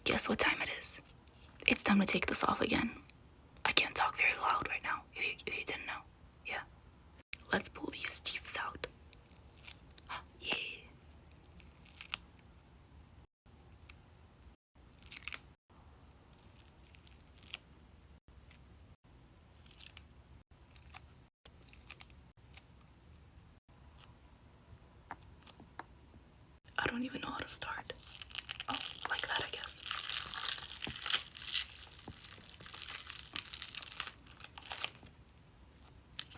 Guess what time it is? It's time to take this off again. I can't talk very loud right now, if you didn't know. Yeah. Let's pull these teeth out. Yeah. I don't even know how to start. Oh, like that, I guess.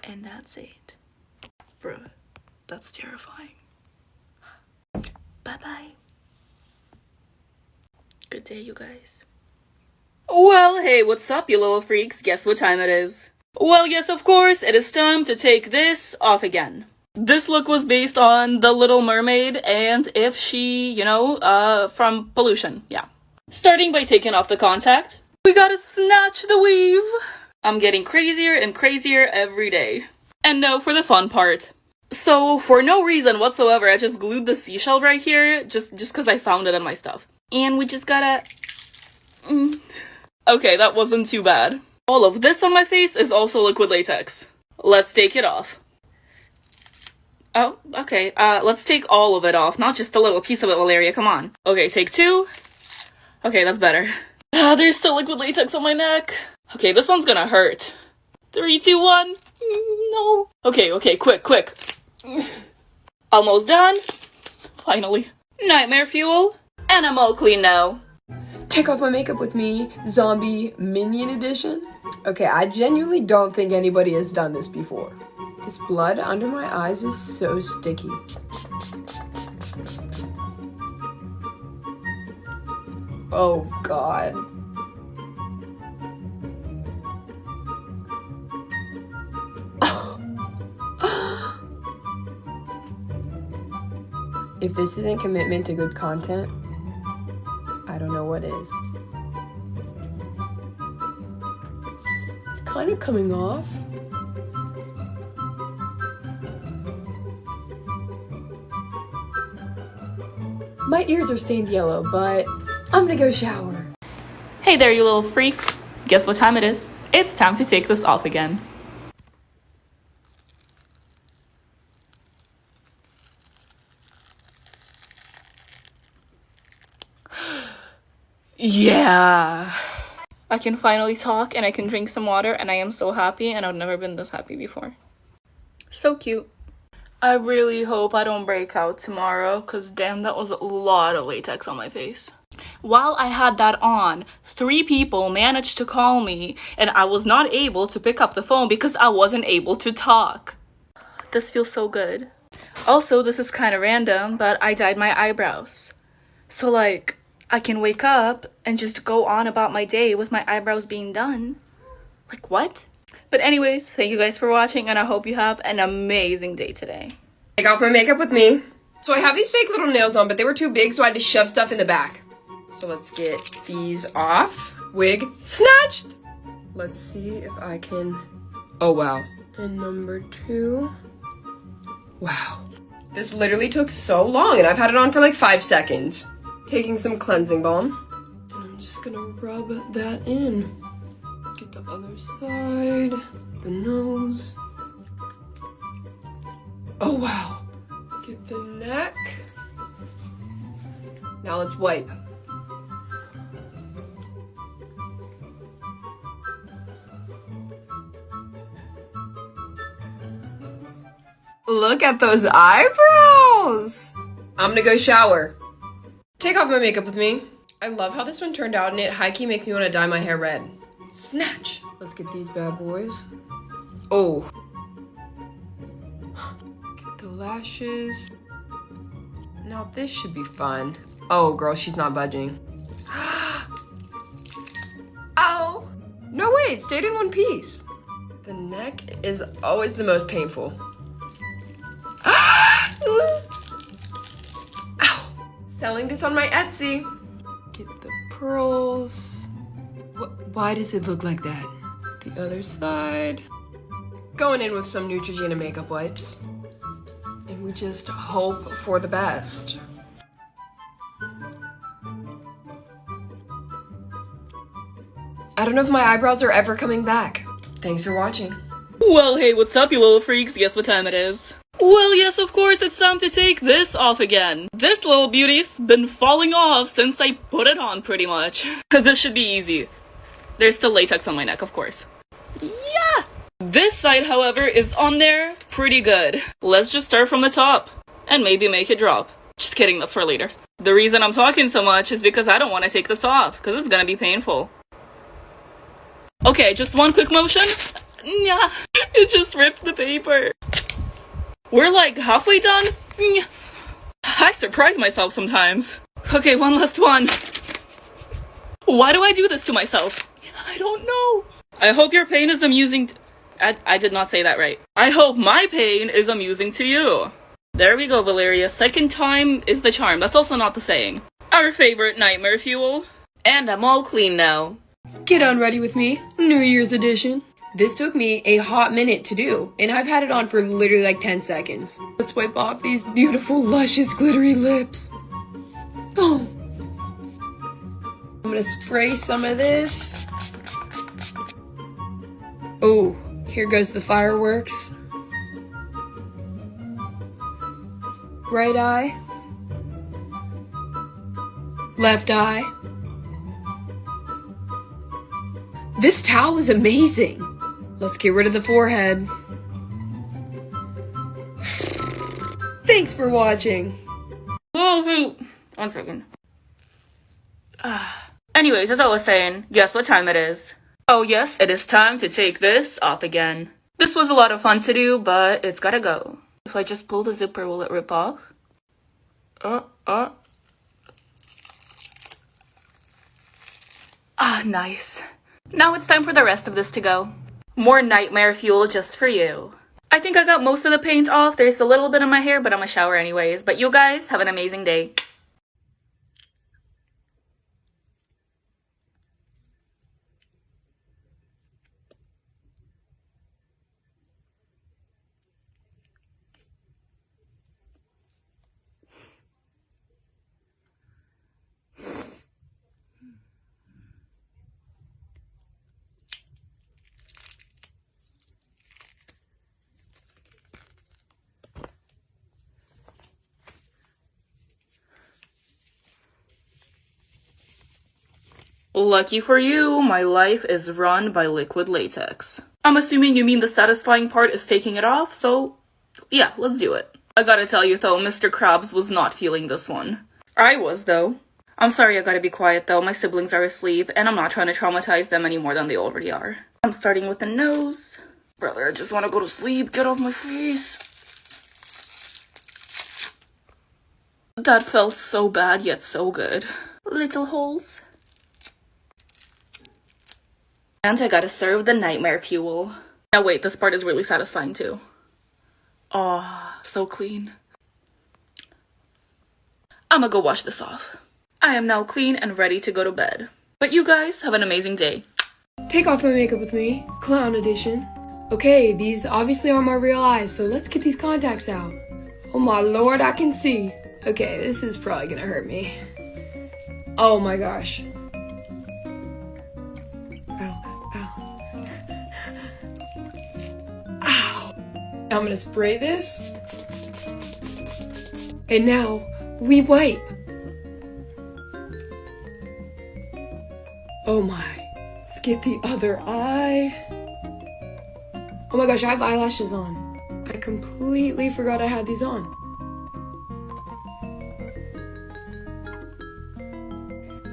And that's it. Bruh, that's terrifying. Bye-bye. Good day, you guys. Well, hey, what's up, you little freaks? Guess what time it is? Well, yes, of course, it is time to take this off again. This look was based on The Little Mermaid and if she, from pollution, yeah. Starting by taking off the contact. We gotta snatch the weave. I'm getting crazier and crazier every day. And now for the fun part. So, for no reason whatsoever, I just glued the seashell right here, just because I found it on my stuff. And we just gotta... Okay, that wasn't too bad. All of this on my face is also liquid latex. Let's take it off. Oh, okay, let's take all of it off, not just a little piece of it, Valeria, come on. Okay, take 2. Okay, that's better. There's still liquid latex on my neck. Okay, this one's gonna hurt. 3, 2, 1. No. Okay, quick. Almost done. Finally. Nightmare fuel. And I'm all clean now. Take off my makeup with me, zombie minion edition. Okay, I genuinely don't think anybody has done this before. This blood under my eyes is so sticky. Oh God. If this isn't commitment to good content, I don't know what is. It's kind of coming off. My ears are stained yellow, but I'm gonna go shower. Hey there, you little freaks. Guess what time it is? It's time to take this off again. Yeah. I can finally talk and I can drink some water and I am so happy and I've never been this happy before. So cute. I really hope I don't break out tomorrow because damn, that was a lot of latex on my face. While I had that on, 3 people managed to call me and I was not able to pick up the phone because I wasn't able to talk. This feels so good. Also, this is kind of random, but I dyed my eyebrows. So like, I can wake up and just go on about my day with my eyebrows being done. Like, what? But anyways, thank you guys for watching and I hope you have an amazing day today. Take off my makeup with me. So I have these fake little nails on, but they were too big, so I had to shove stuff in the back. So let's get these off. Wig snatched. Let's see if I can... Oh, wow. And number 2. Wow. This literally took so long and I've had it on for like 5 seconds. Taking some cleansing balm. And I'm just gonna rub that in. Get the other side. The nose. Oh, wow. Get the neck. Now let's wipe. Look at those eyebrows. I'm gonna go shower. Take off my makeup with me. I love how this one turned out and it high-key makes me want to dye my hair red. Snatch. Let's get these bad boys. Oh. Get the lashes. Now this should be fun. Oh, girl, she's not budging. Ow. No, wait, it stayed in one piece. The neck is always the most painful. Ow. Selling this on my Etsy. Get the pearls. Why does it look like that? The other side. Going in with some Neutrogena makeup wipes. And we just hope for the best. I don't know if my eyebrows are ever coming back. Thanks for watching. Well, hey, what's up, you little freaks? Guess what time it is? Well, yes, of course, it's time to take this off again. This little beauty's been falling off since I put it on, pretty much. This should be easy. There's still latex on my neck, of course. Yeah! This side, however, is on there pretty good. Let's just start from the top and maybe make it drop. Just kidding, that's for later. The reason I'm talking so much is because I don't want to take this off, because it's gonna be painful. Okay, just one quick motion. Yeah, it just rips the paper. We're like halfway done. I surprise myself sometimes. Okay, one last one. Why do I do this to myself? I don't know. I hope your pain is amusing. I did not say that right. I hope my pain is amusing to you. There we go, Valeria. Second time is the charm. That's also not the saying. Our favorite nightmare fuel. And I'm all clean now. Get on ready with me. New Year's edition. This took me a hot minute to do, and I've had it on for literally like 10 seconds. Let's wipe off these beautiful, luscious, glittery lips. Oh. I'm gonna spray some of this. Oh, here goes the fireworks. Right eye. Left eye. This towel is amazing. Let's get rid of the forehead. Thanks for watching. Oh, hey. 1 second. Anyways, as I was saying, guess what time it is? Oh yes, it is time to take this off again. This was a lot of fun to do, but it's gotta go. If I just pull the zipper, will it rip off? Ah, nice. Now it's time for the rest of this to go. More nightmare fuel just for you. I think I got most of the paint off. There's a little bit in my hair, but I'm gonna shower anyways. But you guys have an amazing day. Lucky for you, my life is run by liquid latex. I'm assuming you mean the satisfying part is taking it off, so yeah, let's do it. I gotta tell you though, Mr. Krabs was not feeling this one. I was though. I'm sorry, I gotta be quiet though, my siblings are asleep, and I'm not trying to traumatize them any more than they already are. I'm starting with the nose. Brother, I just wanna go to sleep, get off my face. That felt so bad, yet so good. Little holes. And I gotta serve the nightmare fuel. Now wait, this part is really satisfying too. Aw, so clean. I'ma go wash this off. I am now clean and ready to go to bed. But you guys have an amazing day. Take off my makeup with me, clown edition. Okay, these obviously are my real eyes, so let's get these contacts out. Oh my lord, I can see. Okay, this is probably gonna hurt me. Oh my gosh. I'm gonna spray this. And now we wipe. Oh my. Let's get the other eye. Oh my gosh, I have eyelashes on. I completely forgot I had these on.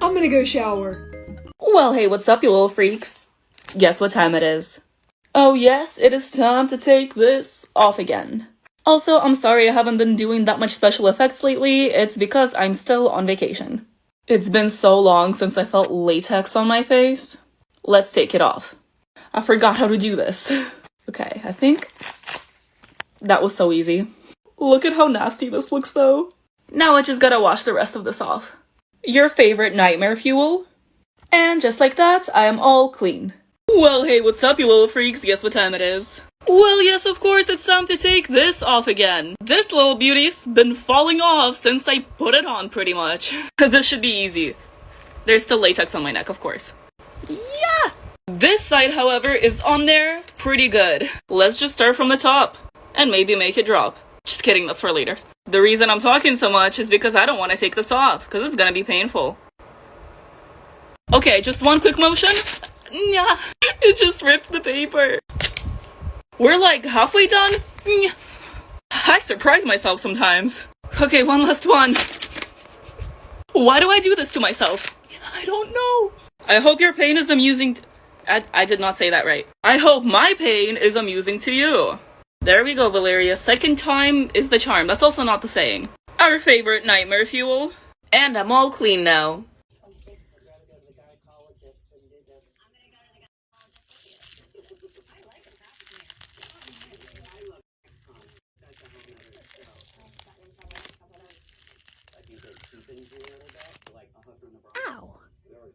I'm gonna go shower. Well, hey, what's up, you little freaks? Guess what time it is? Oh yes, it is time to take this off again. Also, I'm sorry I haven't been doing that much special effects lately. It's because I'm still on vacation. It's been so long since I felt latex on my face. Let's take it off. I forgot how to do this. Okay, I think that was so easy. Look at how nasty this looks though. Now I just gotta wash the rest of this off. Your favorite nightmare fuel? And just like that, I am all clean. Well, hey, what's up, you little freaks? Guess what time it is? Well, yes, of course, it's time to take this off again. This little beauty's been falling off since I put it on, pretty much. This should be easy. There's still latex on my neck, of course. Yeah! This side, however, is on there pretty good. Let's just start from the top and maybe make it drop. Just kidding, that's for later. The reason I'm talking so much is because I don't want to take this off because it's gonna be painful. Okay, just one quick motion. Yeah, it just rips the paper. We're like halfway done. I surprise myself sometimes. Okay, one last one. Why do I do this to myself? I don't know. I hope your pain is amusing. I did not say that right. I hope my pain is amusing to you. There we go, Valeria. Second time is the charm. That's also not the saying. Our favorite nightmare fuel. And I'm all clean now. Ow,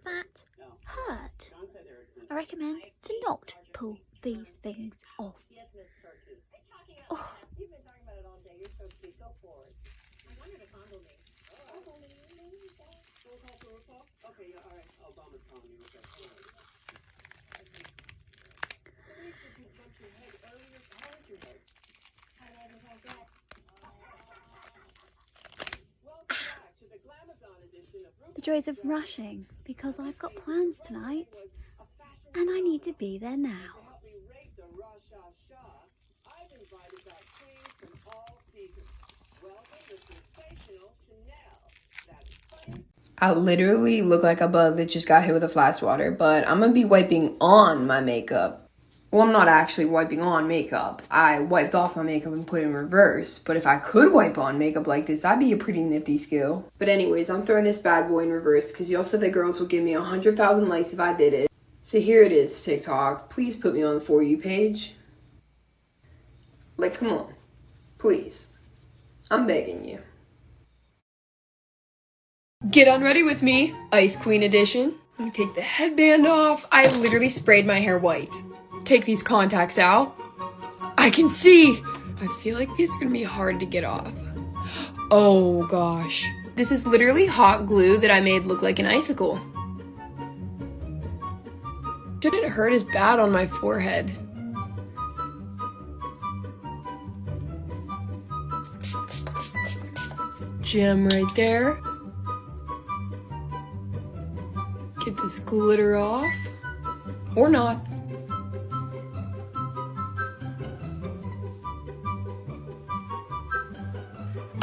that hurt. I recommend to not pull these things off. Oh. The joys of rushing, because I've got plans tonight, and I need to be there now. I literally look like a bug that just got hit with a flash water, but I'm gonna be wiping on my makeup. Well, I'm not actually wiping on makeup. I wiped off my makeup and put it in reverse. But if I could wipe on makeup like this, that'd be a pretty nifty skill. But anyways, I'm throwing this bad boy in reverse because y'all said that girls would give me 100,000 likes if I did it. So here it is, TikTok. Please put me on the For You page. Like, come on. Please. I'm begging you. Get unready with me, Ice Queen edition. Let me take the headband off. I literally sprayed my hair white. Take these contacts out. I can see. I feel like these are gonna be hard to get off. Oh gosh. This is literally hot glue that I made look like an icicle. Shouldn't hurt as bad on my forehead. It's a gem right there. Get this glitter off. Or not.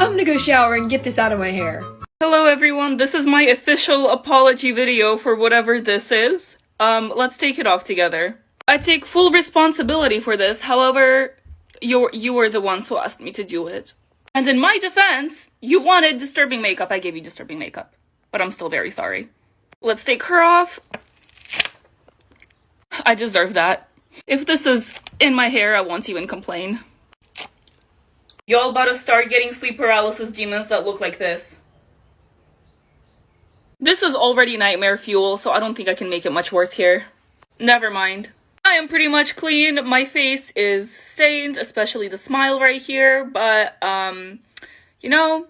I'm gonna go shower and get this out of my hair. Hello everyone, this is my official apology video for whatever this is. Let's take it off together. I take full responsibility for this, however, you were the ones who asked me to do it. And in my defense, you wanted disturbing makeup, I gave you disturbing makeup. But I'm still very sorry. Let's take her off. I deserve that. If this is in my hair, I won't even complain. Y'all about to start getting sleep paralysis demons that look like this. This is already nightmare fuel, so I don't think I can make it much worse here. Never mind. I am pretty much clean. My face is stained, especially the smile right here, but, you know,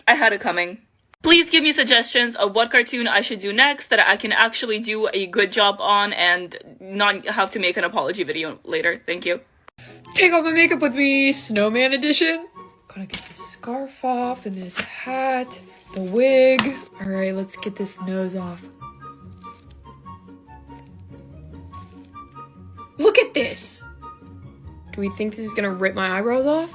I had it coming. Please give me suggestions of what cartoon I should do next that I can actually do a good job on and not have to make an apology video later. Thank you. Take off my makeup with me, snowman edition. Gotta get this scarf off and this hat, the wig. All right, let's get this nose off. Look at this. Do we think this is gonna rip my eyebrows off?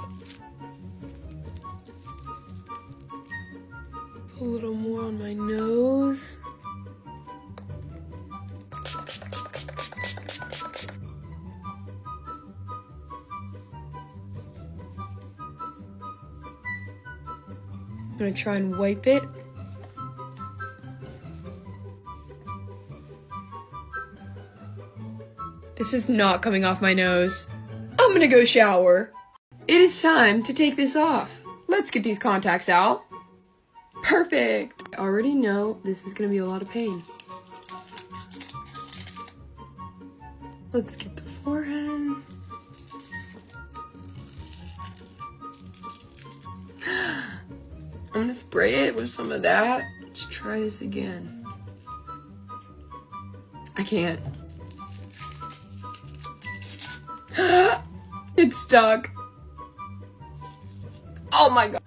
Put a little more on my nose. I'm gonna try and wipe it. This is not coming off my nose. I'm gonna go shower. It is time to take this off. Let's get these contacts out. Perfect. I already know this is gonna be a lot of pain. Let's get the forehead. I'm gonna spray it with some of that. Let's try this again. I can't. It's stuck. Oh my god.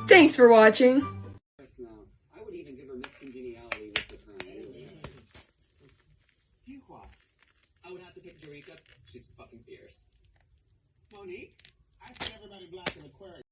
Thanks for watching. I would even give her Miss Congeniality with the crown. I would have to pick Eureka. She's fucking fierce. Monique, I see everybody black in Aquarius.